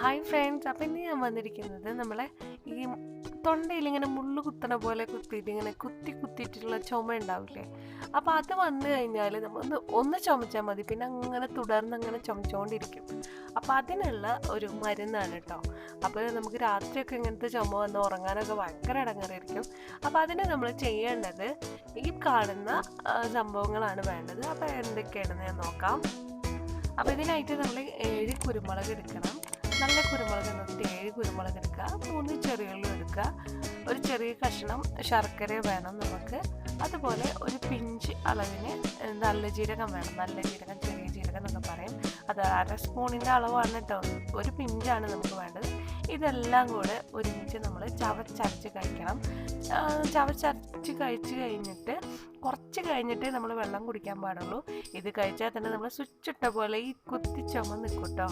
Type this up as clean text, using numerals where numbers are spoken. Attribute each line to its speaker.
Speaker 1: Hi friends, അപ്പം ഇന്ന് ഞാൻ വന്നിരിക്കുന്നത് നമ്മളെ ഈ തൊണ്ടയിൽ ഇങ്ങനെ മുള്ളു കുത്തണ പോലെ കുത്തിയിട്ട് ഇങ്ങനെ കുത്തിയിട്ടുള്ള ചുമ ഉണ്ടാവില്ലേ. അപ്പോൾ അത് വന്നു കഴിഞ്ഞാൽ നമ്മൾ ഒന്ന് ചുമച്ചാൽ മതി, പിന്നെ അങ്ങനെ തുടർന്ന് അങ്ങനെ ചുമച്ചുകൊണ്ടിരിക്കും. അപ്പോൾ അതിനുള്ള ഒരു മരുന്നാണ് കേട്ടോ. അപ്പോൾ നമുക്ക് രാത്രിയൊക്കെ ഇങ്ങനത്തെ ചുമ വന്ന് ഉറങ്ങാനൊക്കെ ഭയങ്കര ഇടങ്ങേറായിരിക്കും. അപ്പോൾ അതിന് നമ്മൾ ചെയ്യേണ്ടത് ഈ കാണുന്ന സംഭവങ്ങളാണ് വേണ്ടത്. അപ്പോൾ എന്തൊക്കെയാണെന്ന് ഞാൻ നോക്കാം. അപ്പോൾ ഇതിനായിട്ട് നമ്മൾ 7 കുരുമുളക് എടുക്കണം. നല്ല കുരുമുളക് എന്നിട്ട് 7 കുരുമുളക് എടുക്കുക, 3 ചെറിയുള്ളി എടുക്കുക, ഒരു ചെറിയ കഷ്ണം ശർക്കര വേണം നമുക്ക്. അതുപോലെ ഒരു പിഞ്ച് അളവിന് നല്ല ജീരകം വേണം. നല്ല ജീരകം, ചെറിയ ജീരകം എന്നൊക്കെ പറയും. അത് 1/2 സ്പൂണിൻ്റെ അളവാണ് കേട്ടോ. ഒരു പിഞ്ചാണ് നമുക്ക് വേണ്ടത്. ഇതെല്ലാം കൂടെ ഒരുമിച്ച് നമ്മൾ ചവച്ചരച്ച് കഴിക്കണം. ചവച്ചരച്ച് കഴിച്ച് കഴിഞ്ഞിട്ട് കുറച്ച് കഴിഞ്ഞിട്ടേ നമ്മൾ വെള്ളം കുടിക്കാൻ പാടുള്ളൂ. ഇത് കഴിച്ചാൽ തന്നെ നമ്മൾ സ്വിച്ച് ഇട്ട പോലെ ഈ കുത്തി ചുമ നിൽക്കും കേട്ടോ.